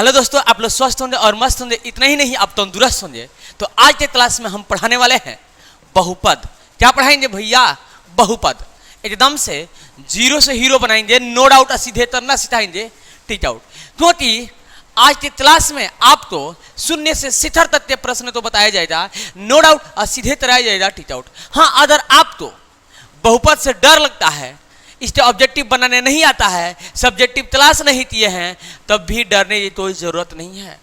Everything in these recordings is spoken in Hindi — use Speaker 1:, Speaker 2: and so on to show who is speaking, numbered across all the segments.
Speaker 1: हेलो दोस्तों, आप लोग स्वस्थ होंगे और मस्त होंगे। इतना ही नहीं, आप तंदुरुस्त होंगे। तो आज के क्लास में हम पढ़ाने वाले हैं बहुपद। क्या पढ़ाएंगे भैया? बहुपद। एकदम से जीरो से हीरो बनाएंगे, नो डाउट। सीधे तरना सिखाएंगे, टीच आउट। क्योंकि आज के क्लास में आपको शून्य से शिखर तक के प्रश्न तो बताया जाएगा, नो डाउट, और सीधे कराया जाएगा, टीच आउट। हाँ, अगर आपको बहुपद से डर लगता है, इसके ऑब्जेक्टिव बनाने नहीं आता है, सब्जेक्टिव क्लास नहीं किए हैं, तब भी डरने की कोई जरूरत नहीं है।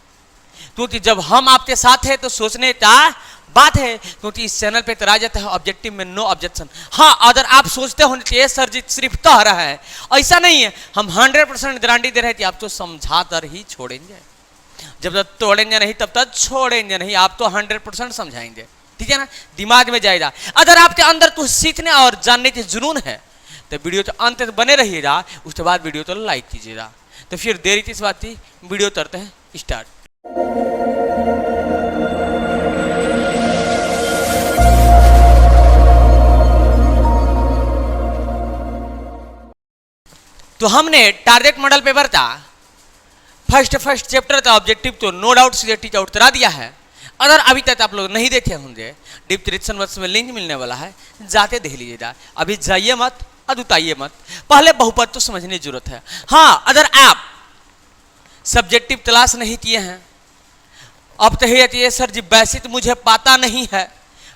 Speaker 1: क्योंकि जब हम आपके साथ हैं तो सोचने का बात है। क्योंकि इस चैनल पे कराया जाता है ऑब्जेक्टिव में नो ऑब्जेक्शन। हाँ, अगर आप सोचते हो कि ये सर जी सिर्फ कह रहा है, ऐसा नहीं है। हम 100% गारंटी दे रहे हैं कि आप तो समझा कर ही छोड़ेंगे। जब तक तोड़ेंगे नहीं तब तक छोड़ेंगे नहीं। आप तो 100% समझाएंगे, ठीक है ना? दिमाग में जाएगा। अगर आपके अंदर कुछ सीखने और जानने की जुनून है तो वीडियो तो अंत तक बने रहिएगा। उसके बाद वीडियो तो लाइक कीजिएगा। तो फिर देरी किस बात की, वीडियो करते हैं स्टार्ट। तो हमने टारगेट मॉडल पेपर का फर्स्ट चैप्टर का ऑब्जेक्टिव तो नो डाउट सीधे टीच आउट करा दिया है। अगर अभी तक आप लोग नहीं देखे होंगे, डिस्क्रिप्शन बॉक्स में लिंक मिलने वाला है, जाते देख लीजिएगा। अभी जाइए मत, अदुताइए मत। पहले बहुपद तो समझने की जरूरत है। हाँ, अगर आप सब्जेक्टिव क्लास नहीं किए हैं, अब तो सर जी बेसिक मुझे पता नहीं है,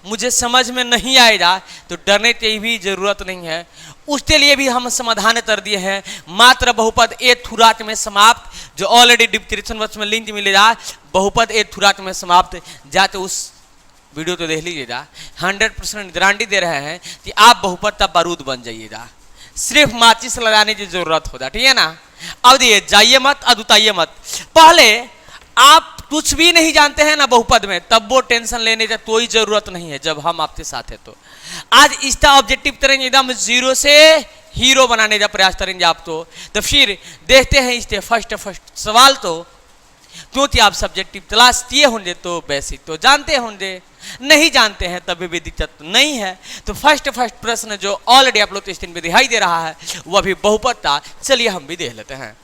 Speaker 1: मुझे समझ में नहीं आएगा, तो डरने की भी जरूरत नहीं है। उसके लिए भी हम समाधान कर दिए हैं। मात्र बहुपद एक थुराक में समाप्त, जो ऑलरेडी डिस्क्रिप्शन बॉक्स में लिंक मिलेगा। बहुपद एक थुराक में समाप्त, जाते उस वीडियो तो देख लीजिएगा। 100% गारंटी दे रहे हैं कि आप बहुपद का बारूद बन जाइएगा। सिर्फ माचिस लगाने की जरूरत होगा, ठीक है ना? अब दिए जाइए मत, अदुताइए मत। पहले आप कुछ भी नहीं जानते हैं ना बहुपद में, तब वो टेंशन लेने की कोई जरूरत नहीं है। जब हम आपके साथ है तो आज इसका ऑब्जेक्टिव करेंगे, एकदम जीरो से हीरो बनाने का प्रयास करेंगे आप। तो फिर देखते हैं इसके फर्स्ट सवाल। तो क्योंकि आप सब्जेक्टिव क्लास किए होंगे तो बेसिक तो जानते होंगे, नहीं जानते हैं तभी भी दिक्कत नहीं है। तो फर्स्ट प्रश्न जो ऑलरेडी आप लोग स्क्रीन पे दिखाई दे रहा है, वो अभी बहुपद था। चलिए हम भी देख लेते हैं।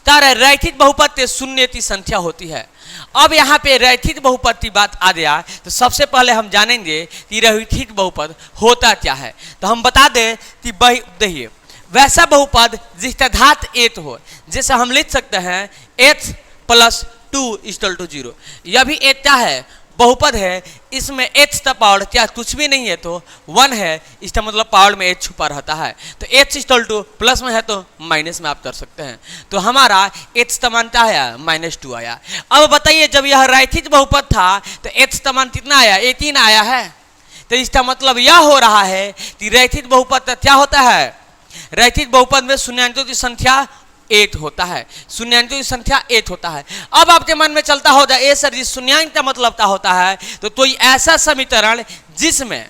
Speaker 1: तारा रैखिक बहुपद के शून्य की संख्या होती है। अब यहाँ पे रैखिक बहुपद की बात आ गया, तो सबसे पहले हम जानेंगे कि रैखिक बहुपद होता क्या है। तो हम बता दें कि देखिए, वैसा बहुपद जिसका घात 8 हो, जैसे हम लिख सकते हैं h + 2 = 0। यह भी एक क्या है? बहुपद है। इसमें h का पावर क्या कुछ भी नहीं है तो 1 है। इसका मतलब पावर में h छुपा रहता है। तो h = प्लस में है तो माइनस में आप कर सकते हैं। तो हमारा h का मान क्या आया? -2 आया। अब बताइए, जब यह रैखिक बहुपद था तो h का मान कितना आया? 18 आया है। तो इसका मतलब यह हो रहा है कि रैखिक बहुपद क्या होता है? रैखिक बहुपद में शून्याङ्कों की संख्या 8 होता है। शून्याङ्कों की संख्या 8 होता है। अब आपके मन में चलता होगा, ए सर जी शून्याङ्क का मतलब क्या होता है? तो कोई ऐसा समीकरण जिसमें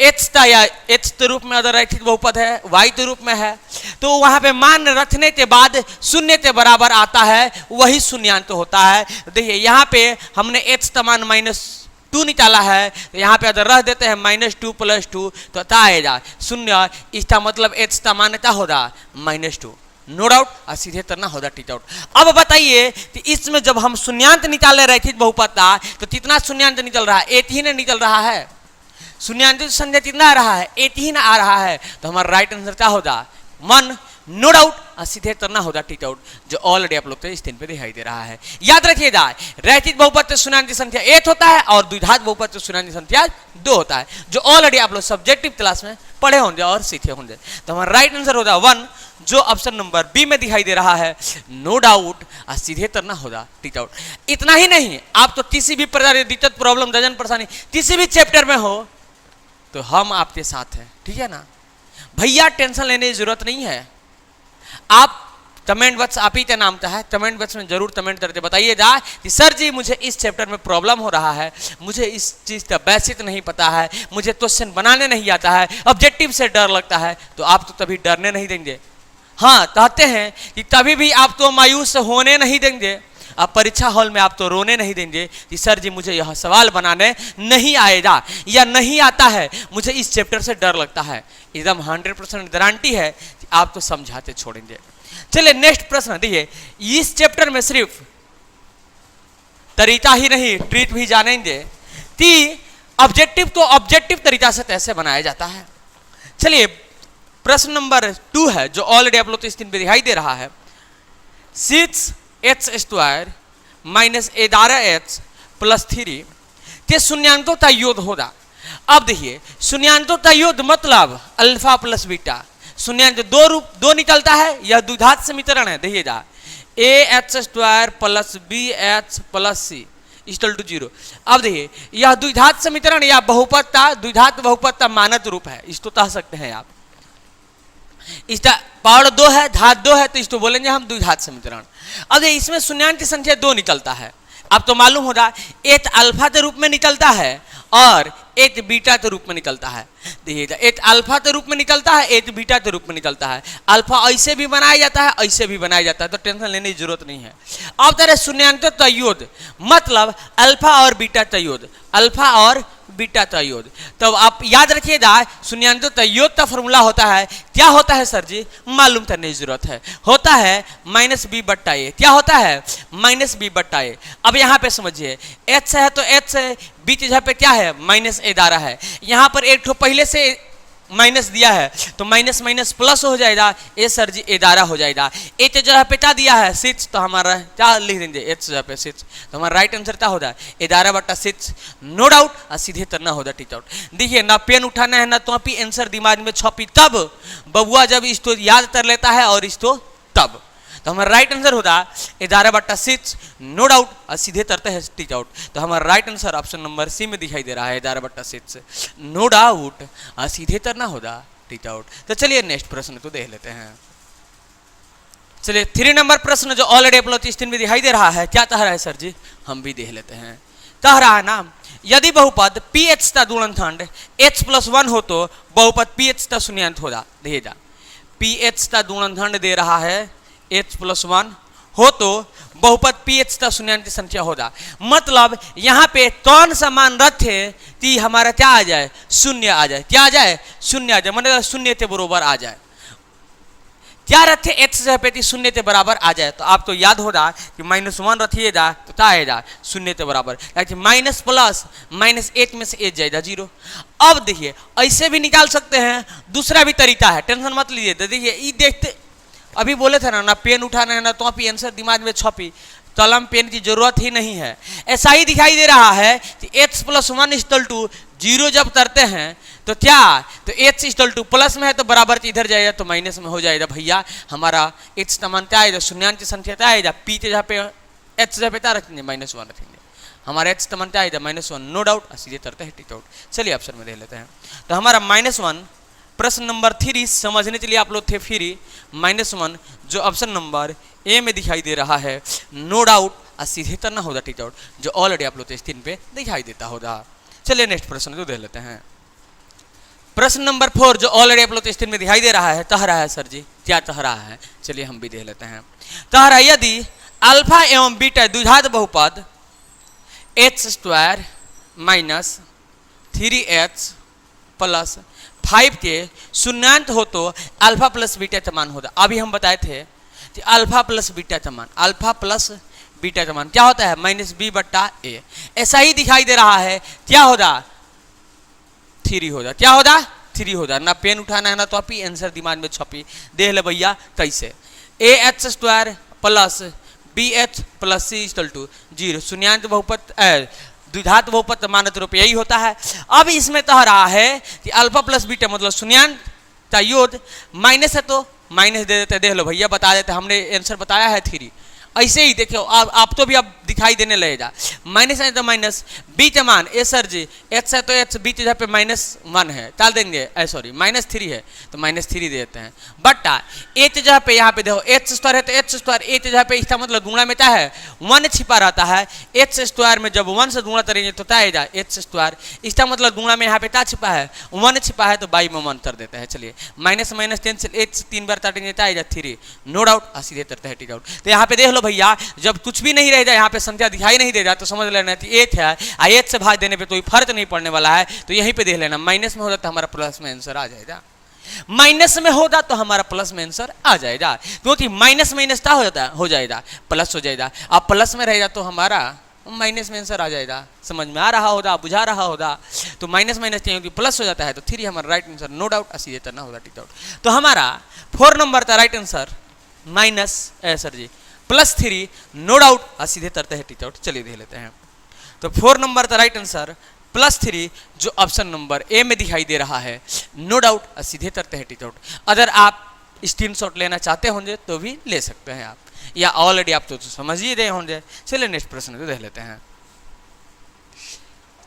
Speaker 1: x का या x के रूप में अगर रैखिक बहुपद है, y के रूप में है, तो वहां पे मान रखने के बाद शून्य के बराबर आता है, वही शून्याङ्क होता है। देखिए यहाँ पे हमने x का मान -2 निकाला है, तो यहाँ पे अगर रख देते हैं -2 + 2 तो क्या आएगा? 0। इसका मतलब h का मान क्या होगा? -2। नो डाउट, और सीधे तरना होगा टीच आउट। अब बताइए कि इसमें जब हम शून्याङ्क निकाले रैखिक बहुपद का, तो कितना शून्याङ्क निकल रहा है? 18 निकल रहा है। शून्याङ्क की संख्या कितना आ रहा है? 18 आ रहा है। तो हमारा राइट आंसर क्या होगा? 1। नो डाउट, और सीधे तरना होगा टीच आउट, जो ऑलरेडी आप लोग को स्क्रीन पे दिखाई दे रहा है। याद रखिएगा, रैखिक बहुपद से शून्याङ्क की संख्या 8 होता है और द्विघात बहुपद से शून्याङ्क की संख्या 2 होता है, जो ऑलरेडी आप लोग सब्जेक्टिव क्लास में पढ़े होंगे और सीखे होंगे। तो हमारा राइट आंसर होगा 1, जो ऑप्शन नंबर बी में दिखाई दे रहा है। नो डाउट, और सीधे तरना होगा टीच आउट। इतना ही नहीं, आप तो किसी भी प्रकार की दिक्कत, प्रॉब्लम, दर्जन परेशानी किसी भी चैप्टर में हो तो हम आपके साथ हैं, ठीक है ना भैया? टेंशन लेने की जरूरत नहीं है। आप कमेंट बॉक्स आप ही का नाम था है, कमेंट बॉक्स में जरूर कमेंट करके बताइएगा कि सर जी मुझे इस चैप्टर में प्रॉब्लम हो रहा है, मुझे इस चीज़ का बेसिक नहीं पता है, मुझे क्वेश्चन बनाने नहीं आता है, ऑब्जेक्टिव से डर लगता है। तो आप तो तभी डरने नहीं देंगे। हाँ, कहते हैं कि कभी भी आप तो मायूस होने नहीं देंगे, आप परीक्षा हॉल में आप तो रोने नहीं देंगे कि सर जी मुझे यह सवाल बनाने नहीं आएगा या नहीं आता है, मुझे इस चैप्टर से डर लगता है। एकदम 100% गारंटी है कि आप तो समझाते छोड़ेंगे। चलिए नेक्स्ट प्रश्न देखिए, इस चैप्टर में सिर्फ तरीका ही नहीं ट्रीट भी जानेंगे कि ऑब्जेक्टिव को ऑब्जेक्टिव तरीका से कैसे बनाया जाता है। चलिए प्रश्न नंबर 2 है जो ऑलरेडी आप लोग तो स्क्रीन पे दिखाई दे रहा है। 6h² माइनस 11h प्लस 3 के शून्यांकों का योग होगा। अब देखिए शून्यांकों का योग मतलब अल्फा प्लस बीटा, शून्यांक दो निकलता है, यह द्विघात समीकरण है। देखिएगा AH² plus BH plus C equal to 0। अब देखिए यह द्विघात समीकरण या बहुपद का द्विघात बहुपद का मानक रूप है, इसको कह सकते हैं आप। इसका पावर 2 है, घात 2 है, तो इसको बोलेंगे हम द्विघात समीकरण। अब देखिए इसमें शून्यांक की संख्या 2 निकलता है। अब तो मालूम होगा एक अल्फा के रूप में निकलता है और एक बीटा के रूप में निकलता है। देखिएगा एक अल्फा के रूप में निकलता है, एक बीटा के रूप में निकलता है। अल्फा ऐसे भी बनाया जाता है, ऐसे भी बनाया जाता है, तो टेंशन लेने की जरूरत नहीं है। अब तरह शून्यांकों का योग मतलब अल्फा और बीटा का योग, अल्फा और बीटा का योग। तो आप याद रखिएगा शून्यांकों का योग का फॉर्मूला होता है, क्या होता है सर जी, मालूम करने की जरूरत है, होता है -b/a। क्या होता है, -b/a। अब यहाँ पे समझिए h है तो h बीच जगह पे क्या है -11 है, यहाँ पर एक ठो पहले से माइनस दिया है तो माइनस माइनस प्लस हो जाएगा, ए सर जी 11 हो जाएगा। एच जगह पे क्या दिया है 6, तो हमारा क्या लिख देंगे एच जगह पे 6, तो हमारा राइट आंसर क्या होगा 11/6। नो डाउट, और सीधे करना होगा टीच आउट। देखिए ना पेन उठाना है ना तो आप आंसर दिमाग में छपी, तब बबुआ जब इसको याद कर लेता है और इसको तब, तो हमारा राइट आंसर होता 11/6। नो डाउट, और सीधे करते हैं टीच आउट, तो हमारा right answer option number C में दिखाई दे रहा है 11/6। नो डाउट, और सीधे करना होगा टीच आउट। तो चलिए नेक्स्ट प्रश्न तो देख लेते हैं। चलिए 3 नंबर प्रश्न जो ऑलरेडी आप लोग स्क्रीन में दिखाई दे रहा है, क्या कह रहा है सर जी, हम भी देख लेते हैं। कह रहा है ना, यदि बहुपद PH का गुणनखंड h+1 हो तो बहुपद PH का शून्यांक होगा। देखिएगा PH का गुणनखंड दे रहा है h+1 हो तो बहुपद PH का शून्यांक की संख्या होगा। मतलब यहाँ पे कौन सा मान रखे कि हमारा क्या आ जाए, शून्य आ जाए। क्या आ जाए, शून्य आ जाए, मतलब शून्य के बराबर आ जाए। क्या रखे h जगह पे शून्य के बराबर आ जाए, तो आपको याद होगा कि -1 रखिएगा तो क्या आएगा शून्य के बराबर, माइनस प्लस -8 में से 8 जाएगा 0। अब देखिए ऐसे भी निकाल सकते हैं, दूसरा भी तरीका है, टेंशन मत लीजिए। तो देखिए ये देखते अभी बोले थे ना पेन उठाना है ना तो आप आंसर दिमाग में छपी, कलम पेन की जरूरत ही नहीं है। ऐसा ही दिखाई दे रहा है कि h+1 = 0 जब करते हैं तो क्या, तो h = प्लस में है तो बराबर इधर जाएगा तो माइनस में हो जाएगा। भैया हमारा h का मान क्या आएगा, शून्यांक की संख्या क्या आएगा, p के जहाँ पे h जहाँ पे क्या रखेंगे -1 रखेंगे, हमारा h का मान क्या आएगा -1। नो डाउट, सीधे करते हैं टिक आउट। चलिए ऑप्शन में देख लेते हैं। तो हमारा -1 प्रश्न नंबर 3 समझने के लिए आप लोग थे फ्री, -1 जो ऑप्शन नंबर ए में दिखाई दे रहा है। नो डाउट, और सीधे करना होगा टिक आउट, जो ऑलरेडी आप लोग स्क्रीन पे दिखाई देता होगा। चलिए नेक्स्ट प्रश्न जो देख लेते हैं। प्रश्न नंबर 4 जो ऑलरेडी आप लोग स्क्रीन में दिखाई दे रहा है, कह रहा है सर जी, क्या कह रहा है, चलिए हम भी देख लेते हैं। कह रहा है यदि अल्फा एवं बीटा द्विघात बहुपद h² माइनस 3h प्लस 5 के शून्यांक हो तो अल्फा प्लस बीटा का मान होगा। अभी हम बताए थे कि अल्फा प्लस बीटा का मान, अल्फा प्लस बीटा का मान क्या होता है -b/a। ऐसा ही दिखाई दे रहा है, क्या होगा 3 होगा, क्या होगा 3 होगा। ना पेन उठाना है ना तो आप ही आंसर दिमाग में छपी, देख ले भैया कैसे, AH² plus BH plus C = 0। शून्यांक बहुपद द्विघात बहुपद मानक रूप यही होता है। अब इसमें कह रहा है कि अल्फा प्लस बीटा मतलब शून्यांक का योग, माइनस है तो माइनस दे देते, देख लो भैया बता देते, हमने आंसर बताया है 3। ऐसे ही देखो आप तो भी अब दिखाई देने लगेगा, माइनस है तो माइनस, बी का मान ए सर जी h है तो h, बी जगह पे -1 है डाल देंगे, सॉरी -3 है तो -3 दे देते हैं, बटा ए जगह पे यहाँ पे देखो h² है तो h², ए जगह पे इसका मतलब गुणा में क्या है 1 छिपा रहता है, h² में जब 1 से गुणा करेंगे तो क्या आएगा h², इसका मतलब गुणा में यहाँ पे क्या छिपा है 1 छिपा है तो बाई में 1 कर देते हैं। चलिए -10 से h 3 बार काटेंगे क्या आएगा 3, नो डाउट, सीधे करते हैं टिक आउट। तो यहाँ पे देख लो भैया जब कुछ भी नहीं रहेगा, यहाँ पे संख्या दिखाई नहीं देगा तो समझ लेना कि 8 है, 8 से भाग देने पे कोई फर्क नहीं पड़ने वाला है, तो यहीं पे देख लेना माइनस में होता तो हमारा प्लस में आंसर आ जाएगा। माइनस में होगा तो हमारा प्लस में आंसर आ जाएगा, क्योंकि माइनस माइनस क्या हो जाएगा प्लस हो जाएगा। अब प्लस में रहेगा तो हमारा माइनस में आंसर आ जाएगा। समझ में आ रहा होगा, बुझा रहा होगा। तो माइनस माइनस क्योंकि प्लस हो जाता है तो 3 हमारा राइट आंसर, नो डाउट असी करना होगा, टिक आउट। तो हमारा 4 नंबर का राइट आंसर माइनस सर जी +3 नो डाउट सीधे तरते हैं, टिक आउट। चलिए देख लेते हैं। तो 4 नंबर का राइट आंसर +3 जो ऑप्शन नंबर ए में दिखाई दे रहा है, नो डाउट सीधे तरते हैं, टिक आउट। अगर आप स्क्रीनशॉट लेना चाहते होंगे तो भी ले सकते हैं आप, या ऑलरेडी आप तो समझ ही रहे होंगे। चलिए नेक्स्ट प्रश्न को देख लेते हैं।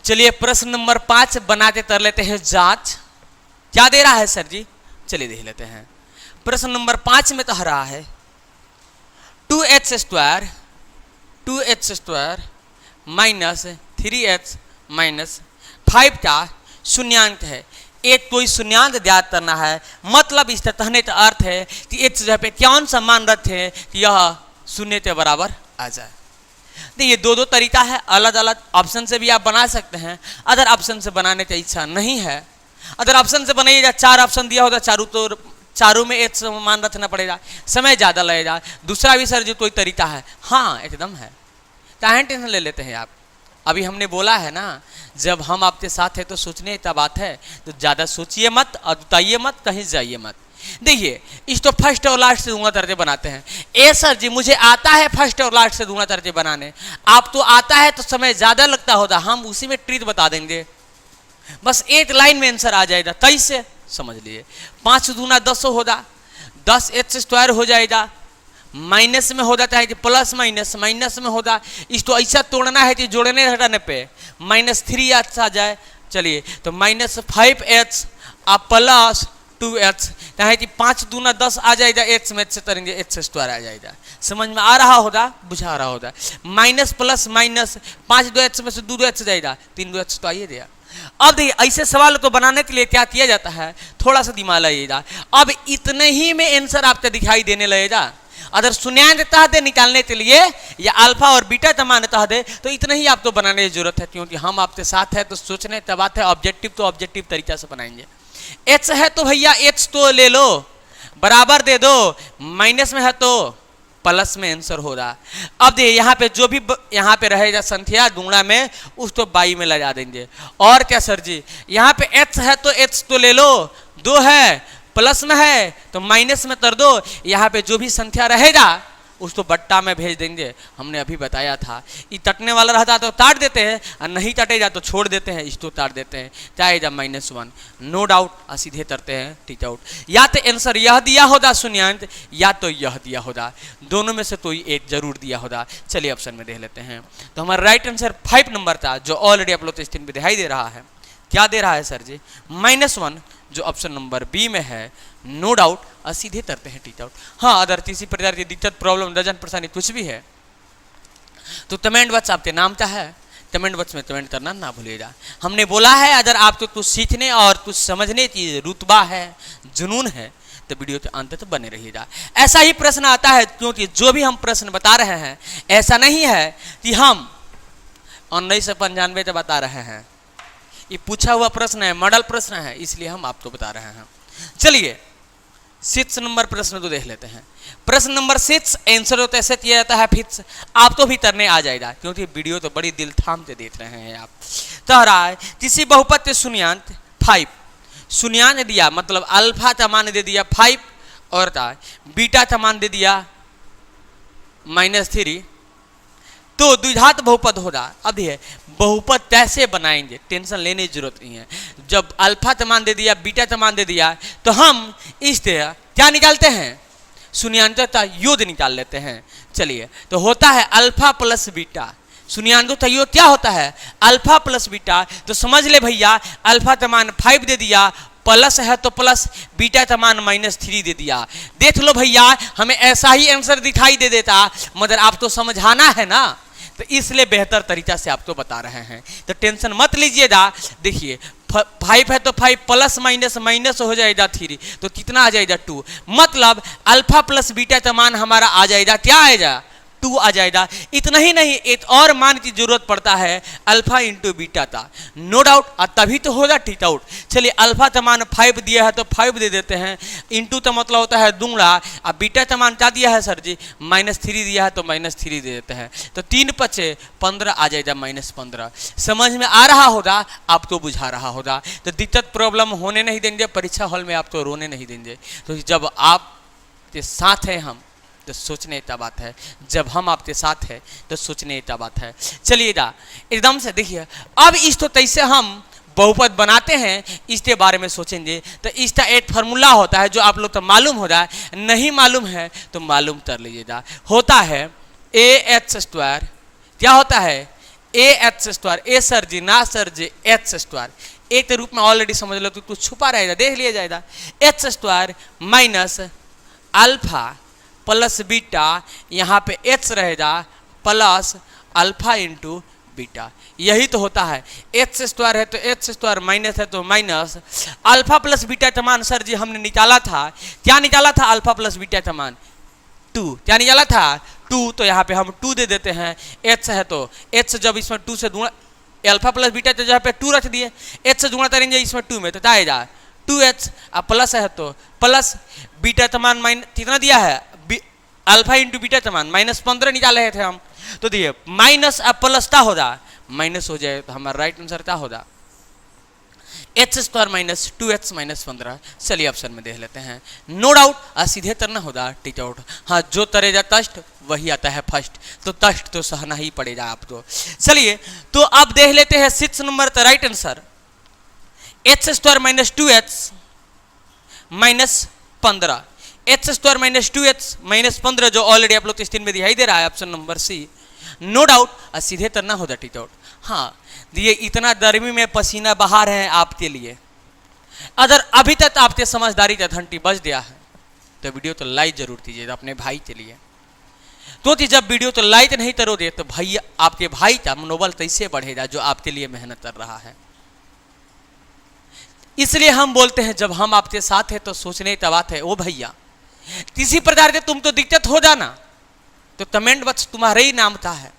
Speaker 1: चलिए प्रश्न नंबर 5 बनाते कर लेते हैं जांच। क्या दे रहा है सर जी? चलिए देख लेते हैं। प्रश्न नंबर 5 में कह रहा है 2h² माइनस 3h माइनस 5 का शून्यांक है। एक कोई शून्यांक ज्ञात करना है, मतलब इसका कहने का अर्थ है कि एक जगह पे कौन सा मान रखे कि यह शून्य के बराबर आ जाए। देखिए दो तरीका है, अलग अलग ऑप्शन से भी आप बना सकते हैं। अगर ऑप्शन से बनाने की इच्छा नहीं है, अगर ऑप्शन से बनाइएगा 4 ऑप्शन दिया होगा, चारों में एक मान रखना पड़ेगा, समय ज़्यादा लगेगा। दूसरा भी सर जी कोई तरीका है? हाँ एकदम है, काहे टेंशन ले लेते हैं आप। अभी हमने बोला है ना, जब हम आपके साथ है तो सोचने की बात है, तो ज़्यादा सोचिए मत, अदुताइए मत, कहीं जाइए मत। देखिए इसको फर्स्ट और लास्ट से दूंगा दर्जे बनाते हैं। ए सर जी मुझे आता है फर्स्ट और लास्ट से दूंगा दर्जे बनाने, आप तो आता है तो समय ज़्यादा लगता होगा, हम उसी में ट्रीट बता देंगे, बस एक लाइन में आंसर आ जाएगा। 23 से समझ लिए 5 दूना 10 होगा, 10h² हो जाएगा। माइनस में हो जाता है कि प्लस माइनस, माइनस में होगा। इसको ऐसा तोड़ना है कि जोड़ने हटाने पे -3h आ जाए। चलिए तो -5h आप प्लस 2h, है कि 5 दूना 10 आ जाएगा, h में से करेंगे h² आ जाएगा। समझ में आ रहा होगा, बुझा रहा होगा। माइनस प्लस माइनस 5 2h में से 2h जाएगा, 3 2h तो आइए दिया। अब देखिए ऐसे सवाल को बनाने के लिए क्या किया जाता है, थोड़ा सा दिमाग लगाइएगा। अब इतने ही में आंसर आपको दिखाई देने लगेगा। अगर शून्यांक तह दे निकालने के लिए या अल्फा और बीटा का मान तह दे तो इतना ही आपको बनाने की जरूरत है, क्योंकि हम आपके साथ है तो सोचने की बात है। ऑब्जेक्टिव तो ऑब्जेक्टिव तरीका से बनाएंगे। h है तो भैया h तो ले लो, बराबर दे दो, माइनस में है तो प्लस में आंसर हो रहा। अब देखिए यहाँ पे जो भी यहाँ पे रहेगा संख्या गुणा में, उसको बाई में लगा देंगे। और क्या सर जी, यहाँ पे h है तो h तो ले लो, 2 है प्लस में है तो माइनस में कर दो। यहाँ पे जो भी संख्या रहेगा उसको बट्टा में भेज देंगे। हमने अभी बताया था, ये तटने वाला रहता तो काट देते हैं, और नहीं तटेगा तो छोड़ देते हैं, इसको काट देते हैं, चाहेगा -1 नो डाउट सीधे तरते हैं, टिक आउट। या तो आंसर यह दिया होगा शून्यांक, या तो यह दिया होगा, दोनों में से कोई एक जरूर दिया होगा। चलिए ऑप्शन में देख लेते हैं। तो हमारा राइट आंसर 5 नंबर था, जो ऑलरेडी आप लोग स्क्रीन पर दिखाई दे रहा है। क्या दे रहा है सर जी? -1 जो ऑप्शन नंबर बी में है, नो डाउट सीधे तरते हैं, टिक आउट। हाँ अगर किसी प्रकार की दिक्कत प्रॉब्लम डजन परेशानी कुछ भी है तो कमेंट बॉक्स आपके नाम का है, कमेंट बॉक्स में कमेंट करना ना भूलिएगा। हमने बोला है अगर आपको कुछ सीखने और कुछ समझने की रुतबा है, जुनून है, तो वीडियो के अंत तक बने रहिएगा। ऐसा ही प्रश्न आता है, क्योंकि जो भी हम प्रश्न बता रहे हैं ऐसा नहीं है कि हम 1995 से बता रहे हैं। ये पूछा हुआ प्रश्न है, मॉडल प्रश्न है, इसलिए हम आपको बता रहे हैं। चलिए 6 नंबर प्रश्न तो देख लेते हैं। प्रश्न नंबर 6 आंसर तो ऐसे किया जाता है फिक्स, आप तो भी करने आ जाएगा, क्योंकि वीडियो तो बड़ी दिल थाम के देख रहे हैं आप। कह रहा है किसी बहुपद के शून्यांक 5, शून्यांक दिया मतलब अल्फा का मान दे दिया 5 और बीटा का मान दे दिया -3, तो द्विघात बहुपद होगा। अब ये बहुपद कैसे बनाएंगे, टेंशन लेने की जरूरत नहीं है। जब अल्फा का मान दे दिया, बीटा का मान दे दिया, तो हम इस तरह क्या निकालते हैं, शून्यांक का योग निकाल लेते हैं। चलिए तो होता है अल्फा प्लस बीटा, शून्यांक का योग क्या होता है, अल्फा प्लस बीटा। तो समझ ले भैया, अल्फा का मान 5 दे दिया, प्लस है तो प्लस, बीटा का मान -3 दे दिया। देख लो भैया, हमें ऐसा ही आंसर दिखाई दे देता, मगर आप तो समझाना है ना, तो इसलिए बेहतर तरीका से आपको बता रहे हैं। तो टेंशन मत लीजिएगा। देखिए 5 है तो 5 प्लस माइनस माइनस हो जाएगा 3, तो कितना आ जाएगा 2, मतलब अल्फा प्लस बीटा का मान हमारा आ जाएगा, क्या आएगा 2 आ जाएगा। इतना ही नहीं, एक और मान की जरूरत पड़ता है अल्फा इंटू बीटा का, नो डाउट, तभी तो होगा टीट आउट। चलिए अल्फा का मान 5 दिया है तो 5 दे देते हैं, इंटू तो मतलब होता है दूंगा, अब बीटा का मान क्या दिया है सर जी, -3 दिया है तो -3 दे देते हैं, तो 3 × 15 आ जाएगा -15। समझ में आ रहा होगा, आप तो बुझा रहा होगा, तो दिक्कत प्रॉब्लम होने नहीं देंगे, परीक्षा हॉल में आप तो रोने नहीं देंगे। तो जब आप के साथ हैं हम तो सोचने का बात है, जब हम आपके साथ है तो सोचने का बात है। चलिएगा एकदम से देखिए, अब इस तो कैसे हम बहुपद बनाते हैं इसके बारे में सोचेंगे। तो इसका एक फार्मूला होता है जो आप लोग तो मालूम हो रहा है, नहीं मालूम है तो मालूम कर लीजिएगा। होता है AH², क्या होता है AH², ए सर जी ना सर जी, H², ए के रूप में ऑलरेडी समझ लो तो कुछ छुपा रहेगा, देख लिया जाएगा। H² minus alpha plus beta, यहाँ पे H रहेगा प्लस अल्फा इंटू बीटा, यही तो होता है। H² है तो H² माइनस है तो माइनस अल्फा प्लस बीटा का मान सर जी हमने निकाला था, क्या निकाला था, अल्फा प्लस बीटा का मान 2, क्या निकाला था 2, तो यहाँ पे हम 2 दे देते हैं। H है तो H जब इसमें 2 से गुणा, अल्फा प्लस बीटा तो जहाँ पे 2 रख दिए, H से गुणा करेंगे इसमें 2 में तो क्या आएगा 2H, अब प्लस है तो प्लस बीटा का मान माइनस कितना दिया है, अल्फा इंटू बीटा का मान -15 निकाले थे हम, तो दिए माइनस अब प्लस क्या होगा, माइनस हो जाए, तो हमारा राइट आंसर क्या होगा H² माइनस 2H माइनस 15। चलिए ऑप्शन में देख लेते हैं, नो डाउट सीधे तरना होगा टीच आउट, हाँ जो तरेगा कष्ट वही आता है फर्स्ट, तो कष्ट तो सहना ही पड़ेगा आपको। चलिए तो अब देख लेते हैं 6 नंबर का right answer, H² minus 2H minus 15, H² minus 2H minus 15 जो ऑलरेडी आप लोग स्क्रीन में दिखाई दे रहा है, option number C, no doubt सीधे तरना होगा टीच आउट। हाँ ये इतना गर्मी में पसीना बहा रहे हैं आपके लिए, अगर अभी तक आपके समझदारी का घंटी बज गया है तो वीडियो तो लाइक जरूर कीजिएगा अपने भाई के लिए, तो जब वीडियो तो लाइक नहीं करोगे तो भाई आपके भाई का मनोबल कैसे बढ़ेगा जो आपके लिए मेहनत कर रहा है। इसलिए हम बोलते हैं जब हम आपके साथ है तो सोचने की बात है, ओ भैया किसी प्रकार के तुम तो दिक्कत हो जाना तो कमेंट बॉक्स तुम्हारे ही नाम का है,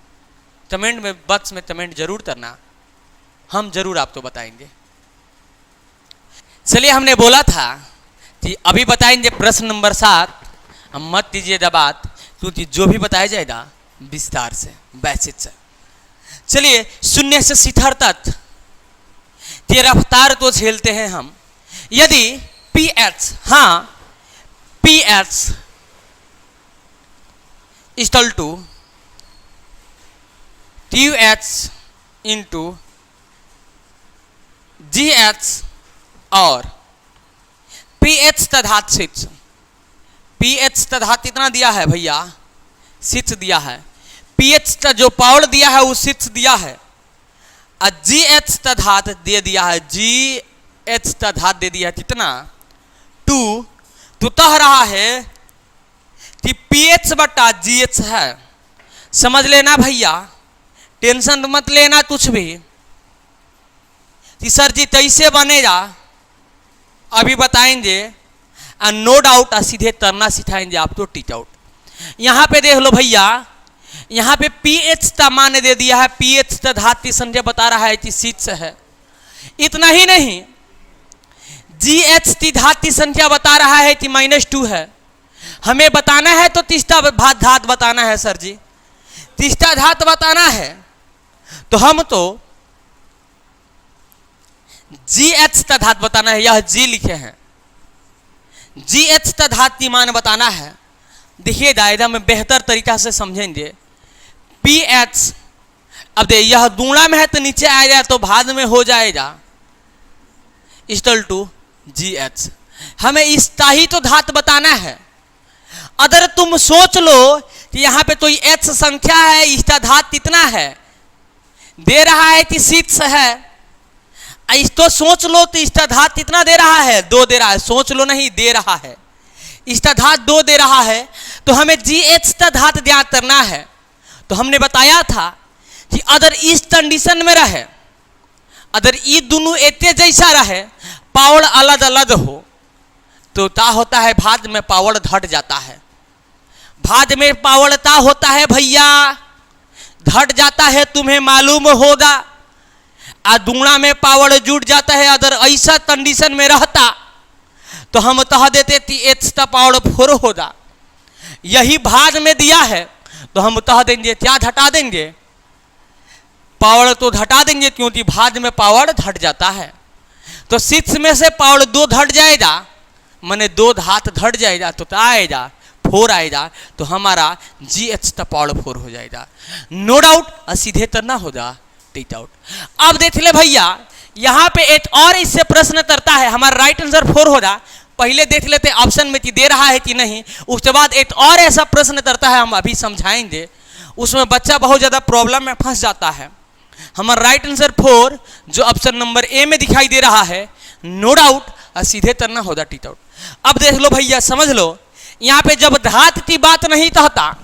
Speaker 1: कमेंट में बॉक्स में कमेंट जरूर करना, हम जरूर आपको बताएंगे। चलिए हमने बोला था कि अभी बताएंगे प्रश्न नंबर 7, हम मत कीजिएगा बात, क्योंकि जो भी बताया जाएगा विस्तार से बैसिक से। चलिए 0 से 60 तक ये रफ्तार तो झेलते हैं हम, यदि PH, हाँ PH equal to QH into GH और PH का घात 6, PH का घात कितना दिया है भैया 6 दिया है, PH का जो पावर दिया है वो 6 दिया है, और GH का घात दे दिया है, GH का घात दे दिया है कितना 2, तो कह रहा है कि PH बटा GH है। समझ लेना भैया, टेंशन मत लेना कुछ भी कि सर जी कैसे बनेगा, अभी बताएंगे, नो डाउट सीधे तरना सिखाएंगे आपको टीच आउट। यहाँ पे देख लो भैया, यहाँ पे PH का मान दे दिया है, PH का घात की संख्या बता रहा है कि 6 है। इतना ही नहीं, GH की घात की संख्या बता रहा है कि -2 है। हमें बताना है तो तीसरा घात बताना है सर जी, तीसरा घात बताना है, तो हम तो GH का घात बताना है, यह G लिखे हैं, GH का घात की मान बताना है। देखिए दायरा में बेहतर तरीका से समझेंगे, PH अब दे यह दूना में है तो नीचे आएगा तो बाद में हो जाएगा इक्वल टू GH, हमें इसका ही तो घात बताना है। अगर तुम सोच लो कि यहाँ पे कोई H संख्या है, इसका घात कितना है, दे रहा है कि 6 है, इसको सोच लो तो इसका घात कितना दे रहा है 2 दे रहा है, सोच लो नहीं दे रहा है, इसका घात 2 दे रहा है, तो हमें GH का घात ज्ञात करना है। तो हमने बताया था कि अगर इस कंडीशन में रहे, अगर ये दोनों एक जैसा रहे, पावर अलग अलग हो, तो क्या होता है बाद में पावर घट जाता है, भाद में पावड़ता होता है भैया, घट जाता है तुम्हें मालूम होगा। दूणा में पावड़ जुट जाता है, अगर ऐसा कंडीशन में रहता तो हम कह देते थी एच पावड़ फोर होगा। यही भाद में दिया है तो हम कह देंगे क्या घटा देंगे, पावड़ तो घटा देंगे, क्योंकि भाद में पावड़ घट जाता है। तो 6 में से पावड़ 2 घट जाएगा, माने 2 धात घट जाएगा तो क्या आएगा 4 आएगा, तो हमारा जी एच का पावड़ 4 हो जाएगा। नो डाउट सीधे तरना होगा टेक आउट। अब देख ले भैया, यहाँ पे एक और इससे प्रश्न करता है, हमारा राइट आंसर 4 होगा। पहले देख लेते ऑप्शन में कि दे रहा है कि नहीं, उसके बाद एक और ऐसा प्रश्न करता है, हम अभी समझाएंगे। उसमें बच्चा बहुत ज़्यादा प्रॉब्लम में फंस जाता है। हमारा राइट आंसर 4 जो ऑप्शन नंबर ए में दिखाई दे रहा है, नो डाउट सीधे तरना होगा टीट आउट। अब देख लो भैया, समझ लो, यहाँ पे जब धात की बात नहीं कहता,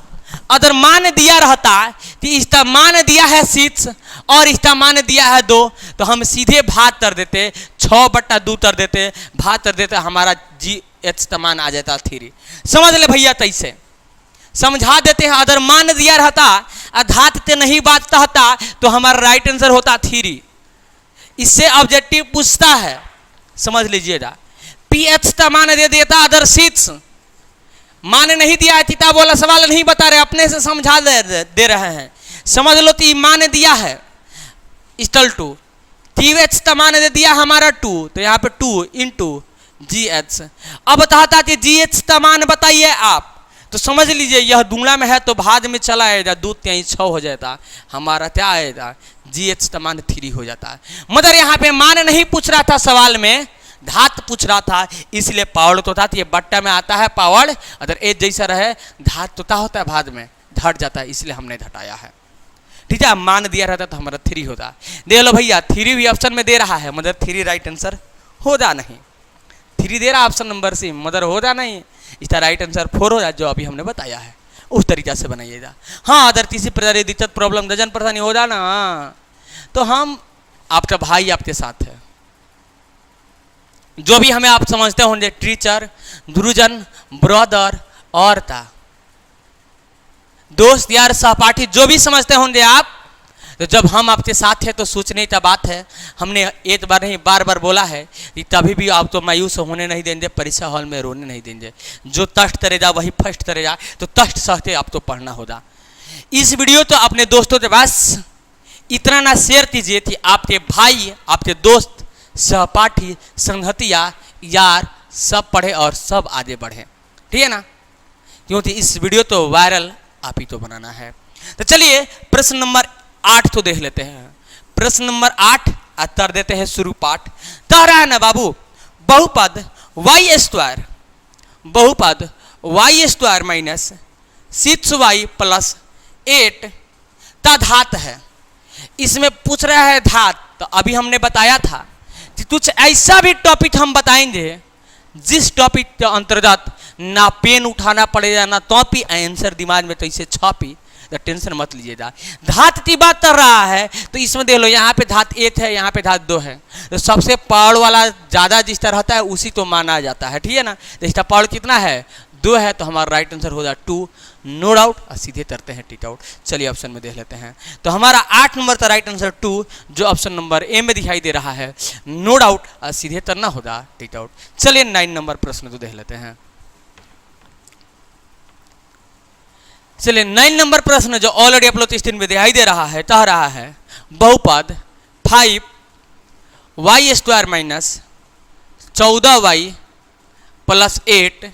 Speaker 1: अगर मान दिया रहता कि इसका मान दिया है 6 और इसका मान दिया है 2, तो हम सीधे भाग कर देते, 6/2 कर देते, भाग कर देते, हमारा जी एच का मान आ जाता 3। समझ ले भैया, तैसे समझा देते हैं। अगर मान दिया रहता धात से नहीं बात कहता तो हमारा राइट आंसर होता 3। इससे ऑब्जेक्टिव पूछता है, समझ लीजिएगा। पी एच का मान दे देता, अदर 6 मान नहीं दिया है, किताब वाला सवाल नहीं बता रहे, अपने से समझा दे रहे हैं। समझ लो तो मान दिया है इस्टल 2, क्यू एच का मान दे दिया हमारा 2, तो यहाँ पे 2 इंटू जी एच। अब कहता कि जी एच का मान बताइए आप, तो समझ लीजिए यह दूंगला में है तो भाद में चला आएगा, 2 3 6 हो जाता, हमारा क्या आएगा जी एच का मान 3 हो जाता है। मगर यहाँ पे मान नहीं पूछ रहा था सवाल में, धात पूछ रहा था, इसलिए पावड़ तो था, ये बट्टा में आता है पावड़, अगर एज जैसा रहे धात तो क्या होता है भाद में घट जाता है, इसलिए हमने घटाया है। ठीक है, मान दिया रहता तो हमारा 3 होता। देख लो भैया, 3 भी ऑप्शन में दे रहा है, मगर 3 राइट आंसर होगा नहीं। 3 दे रहा ऑप्शन नंबर सी, मगर होगा नहीं, इसका राइट आंसर 4 हो जाए, जो अभी हमने बताया है उस तरीका से बनाइएगा। हाँ, अगर किसी प्रकार की दिक्कत प्रॉब्लम दर्जन परेशानी हो जाए ना, तो हम आपका भाई आपके साथ है। जो भी हमें आप समझते होंगे, टीचर, गुरुजन, ब्रदर और दोस्त यार सहपाठी, जो भी समझते होंगे आप, तो जब हम आपके साथ हैं तो सोचने का बात है। हमने एक बार नहीं बार बार बोला है कि कभी भी आप तो मायूस होने नहीं देंगे, परीक्षा हॉल में रोने नहीं देंगे। जो कष्ट करेगा वही फर्स्ट करेगा, तो कष्ट सहते आप तो पढ़ना होगा। इस वीडियो तो अपने दोस्तों के पास इतना ना शेयर कीजिए कि आपके भाई, आपके दोस्त, सहपाठी, संगतिया, यार सब पढ़े और सब आगे बढ़े, ठीक है ना, क्योंकि इस वीडियो तो वायरल आप ही तो बनाना है। तो चलिए प्रश्न नंबर 8 तो देख लेते हैं। प्रश्न नंबर 8 कर देते हैं शुरू पाठ। कह रहा है ना बाबू, बहुपद वाई स्क्वायर, बहुपद y square minus 6y plus 8 का घात है। इसमें पूछ रहा है घात, तो अभी हमने बताया था कि कुछ ऐसा भी टॉपिक हम बताएंगे जिस टॉपिक के अंतर्गत ना पेन उठाना पड़ेगा ना कॉपी, आंसर दिमाग में तो इसे छापी, तो टेंशन मत लीजिएगा। धात की बात कर रहा है तो इसमें देख लो, यहाँ पे धात 8 है, यहाँ पे धात 2 है, तो सबसे पावड़ वाला ज़्यादा जिस तरह रहता है उसी तो माना जाता है, ठीक है ना। तो इसका पावड़ कितना है 2 है, तो हमारा राइट आंसर होगा 2, नो डाउट। सीधे करते हैं टिक आउट। चलिए ऑप्शन में देख लेते हैं, तो हमारा 8 नंबर का राइट आंसर 2 जो ऑप्शन नंबर ए में दिखाई दे रहा है, नो डाउट सीधे करना होगा टिक आउट। चलिए 9 नंबर प्रश्न तो देख लेते हैं। चलिए 9 नंबर प्रश्न जो ऑलरेडी आप लोग स्क्रीन में दिखाई दे रहा है, कह रहा है बहुपद 5y square minus 14y plus 8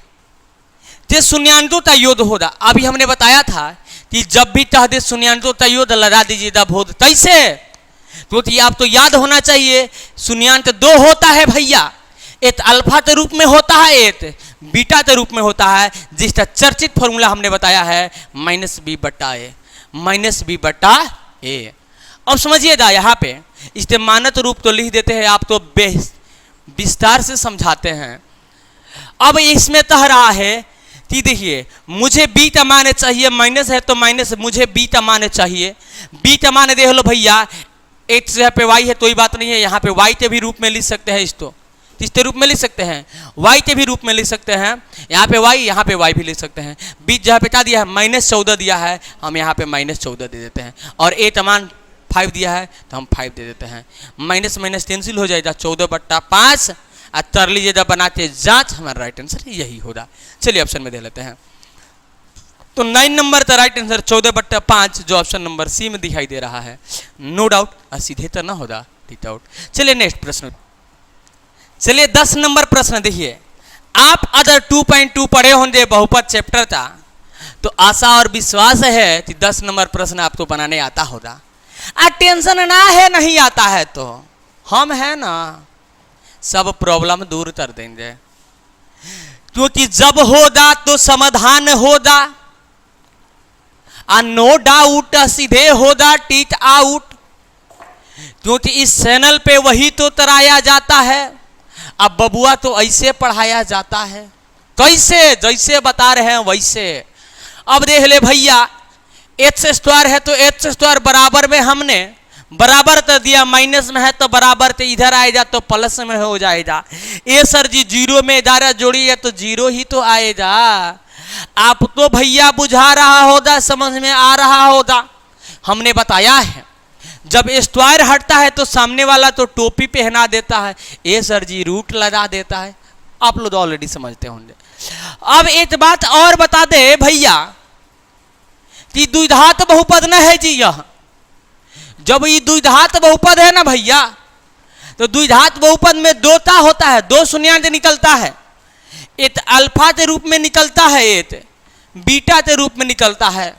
Speaker 1: ये शून्यान्तों का योग होगा। अभी हमने बताया था कि जब भी कह दे शून्यान्तों का योग लगा दीजिएगा बहुत कैसे, क्योंकि आप तो याद होना चाहिए शून्यान्त 2 होता है भैया, एक अल्फा के रूप में होता है, एक बीटा के रूप में होता है, जिसका चर्चित फॉर्मूला हमने बताया है -b/a, -b/a। अब समझिएगा यहाँ पे इसके मानक रूप तो लिख देते हैं, आप तो विस्तार से समझाते हैं। अब इसमें कह रहा है कि देखिए मुझे b का मान चाहिए, माइनस है तो माइनस, मुझे b का मान चाहिए। b का मान देख लो भैया, x यहाँ पे y है कोई बात नहीं है, यहाँ पे y के भी रूप में लिख सकते हैं इसको, तो इसके रूप में लिख सकते हैं, y के भी रूप में लिख सकते हैं, यहाँ पे y यहाँ पे y भी लिख सकते हैं। बीच जहाँ पे क्या दिया है -14 दिया है, हम यहाँ पे -14 दे देते हैं, और a का मान 5 दिया है तो हम 5 दे देते हैं। माइनस माइनस कैंसिल हो जाएगा, 14/5 और कर लीजिएगा बनाते जांच, हमारा राइट आंसर यही होगा। चलिए ऑप्शन में दे लेते हैं। तो 9 नंबर का राइट आंसर 14/5 जो ऑप्शन नंबर सी में दिखाई दे रहा है, नो डाउट सीधे तो ना होगा, टिक आउट। चलिए नेक्स्ट प्रश्न, चलिए 10 नंबर प्रश्न देखिए। आप अगर 2.2 पढ़े होंगे बहुपद चैप्टर का तो आशा और विश्वास है कि 10 नंबर प्रश्न आपको बनाने आता होगा। टेंशन ना है नहीं आता है तो हम है ना, सब प्रॉब्लम दूर कर देंगे, क्योंकि जब होगा तो समाधान होगा, नो डाउट सीधे होगा टीच आउट, क्योंकि इस चैनल पे वही तो कराया जाता है। अब बबुआ तो ऐसे पढ़ाया जाता है, कैसे जैसे बता रहे हैं वैसे। अब देख ले भैया, h² है तो h² बराबर में हमने बराबर तो दिया, माइनस में है तो बराबर तो इधर आएगा तो प्लस में हो जाएगा। ए सर जी 0 में 11 जोड़िए तो 0 ही तो आएगा। आप तो भैया बुझा रहा होगा, समझ में आ रहा होगा। हमने बताया है जब स्क्वायर हटता है तो सामने वाला तो टोपी पहना देता है, ए सर जी रूट लगा देता है, आप लोग ऑलरेडी समझते होंगे। अब एक बात और बता दे भैया कि द्विघात बहुपद न है जी, यह जब ये द्विघात बहुपद है ना भैया, तो द्विघात बहुपद में दोता होता है, 2 शून्यांक निकलता है, एक अल्फा के रूप में निकलता है, एक बीटा के रूप में निकलता है,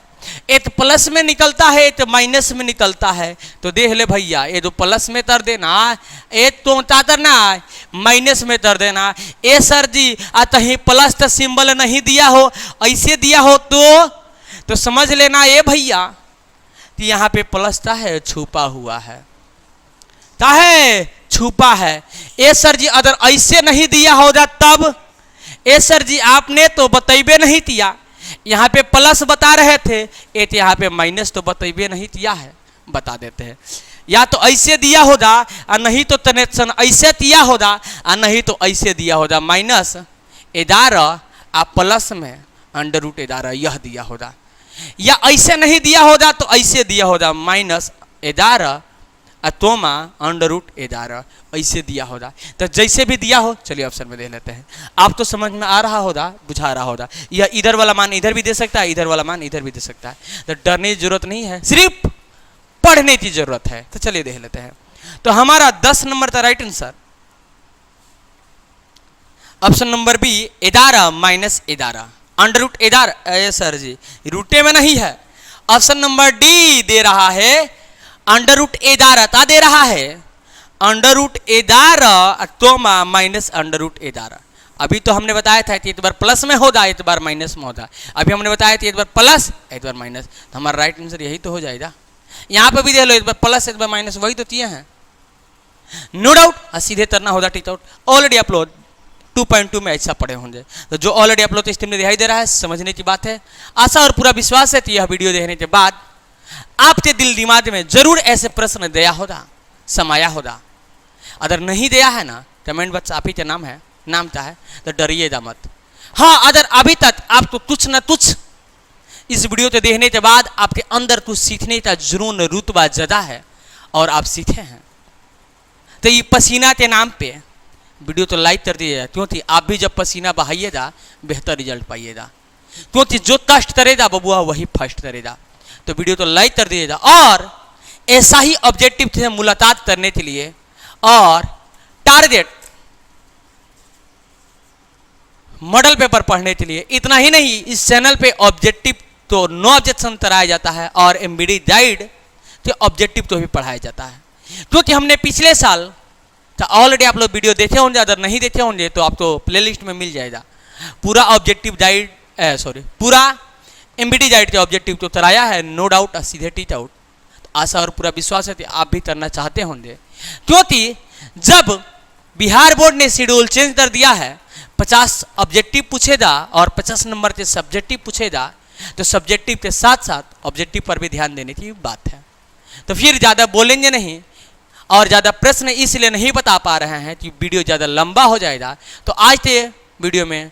Speaker 1: एक प्लस में निकलता है, एक माइनस में निकलता है। तो देख ले भैया, ये जो प्लस में तर देना, एक तो तरना माइनस में तर देना। ए सर जी कहीं प्लस का सिंबल नहीं दिया हो, ऐसे दिया हो तो समझ लेना ये भैया कि यहाँ पे प्लस का है छुपा हुआ है, क्या है छुपा है। ए सर जी अगर ऐसे नहीं दिया होगा तब, ए सर जी आपने तो बतैबे नहीं किया, यहाँ पे प्लस बता रहे थे, एक यहाँ पे माइनस तो बतैबे नहीं किया है, बता देते हैं। या तो ऐसे दिया होगा और नहीं तो कनेक्शन ऐसे दिया होगा और नहीं तो ऐसे दिया होगा, -11 और प्लस में √11 यह दिया होगा। या ऐसे नहीं दिया होगा तो ऐसे दिया होगा, -11 अतोमा √11 ऐसे दिया होगा। तो जैसे भी दिया हो, चलिए ऑप्शन में दे लेते हैं। आप तो समझ में आ रहा होगा, बुझा रहा होगा। यह इधर वाला मान इधर भी दे सकता है, इधर वाला मान इधर भी दे सकता है। तो डरने की जरूरत नहीं है, सिर्फ पढ़ने की जरूरत है। तो चलिए देख लेते हैं। तो हमारा 10 नंबर का right answer option number B 11 -11 √11। Sir जी रूटे में नहीं है, ऑप्शन नंबर डी दे रहा है √11 ता दे रहा है √11 तोमा -√11। अभी तो हमने बताया था कि एक बार प्लस में होगा, एक बार माइनस में होगा। अभी हमने बताया था एक बार प्लस एक बार माइनस, तो हमारा राइट आंसर यही तो हो जाएगा। यहाँ पे भी देख लो, एक बार प्लस एक बार माइनस, वही तो किए हैं, नो डाउट सीधे तरना होगा टिक आउट। ऑलरेडी आप लोग 2.2 में ऐसा पढ़े होंगे, तो जो ऑलरेडी आप लोग तो स्ट्रीम में दिखाई दे रहा है, समझने की बात है। आशा और पूरा विश्वास है कि यह वीडियो देखने के बाद आपके दिल दिमाग में जरूर ऐसे प्रश्न दिया होगा, समाया होगा। अगर नहीं दिया है ना, कमेंट बॉक्स आप ही के नाम है, नाम क्या है, तो डरिएगा मत। हाँ, अगर अभी तक आपको कुछ न कुछ इस वीडियो को देखने के बाद आपके अंदर कुछ सीखने का जुनून रुतबा ज़्यादा है और आप सीखे हैं, तो ये पसीना के नाम पे वीडियो तो लाइक कर दीजिएगा, क्योंकि आप भी जब पसीना बहाइएगा बेहतर रिजल्ट पाइएगा। क्योंकि जो कष्ट करेगा बबुआ वही फर्स्ट करेगा। तो वीडियो तो लाइक कर दीजिएगा, और ऐसा ही ऑब्जेक्टिव से मुलाकात करने के लिए और टारगेट मॉडल पेपर पढ़ने के लिए इतना ही नहीं, इस चैनल पे ऑब्जेक्टिव तो नो ऑब्जेक्शन कराया जाता है और एमबीडी गाइड के ऑब्जेक्टिव तो भी पढ़ाया जाता है। क्योंकि हमने पिछले साल तो ऑलरेडी आप लोग वीडियो देखे होंगे, अगर नहीं देखे होंगे तो आपको प्लेलिस्ट में मिल जाएगा। पूरा ऑब्जेक्टिव गाइड पूरा एमबीडी गाइड के ऑब्जेक्टिव तो कराया है, नो डाउट सीधे टीच आउट। तो आशा और पूरा विश्वास है कि आप भी करना चाहते होंगे, क्योंकि जब बिहार बोर्ड ने शेड्यूल चेंज कर दिया है, 50 ऑब्जेक्टिव पूछेगा और 50 नंबर के सब्जेक्टिव पूछेगा, तो सब्जेक्टिव के साथ साथ ऑब्जेक्टिव पर भी ध्यान देने की बात है। तो फिर ज़्यादा बोलेंगे नहीं, और ज़्यादा प्रश्न इसलिए नहीं बता पा रहे हैं कि वीडियो ज़्यादा लंबा हो जाएगा। तो आज के वीडियो में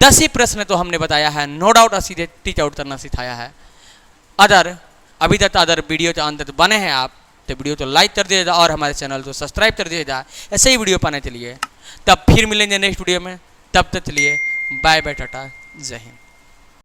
Speaker 1: 10 ही प्रश्न तो हमने बताया है, नो डाउट सीधे टीच आउट करना सिखाया है। अभी तक अदर वीडियो के अंत तक बने हैं आप, तो वीडियो तो लाइक कर दीजिएगा और हमारे चैनल को सब्सक्राइब कर दीजिएगा ऐसे ही वीडियो पाने के लिए। तब फिर मिलेंगे नेक्स्ट वीडियो में, तब तक चलिए बाय बाय, टाटा, जय हिंद।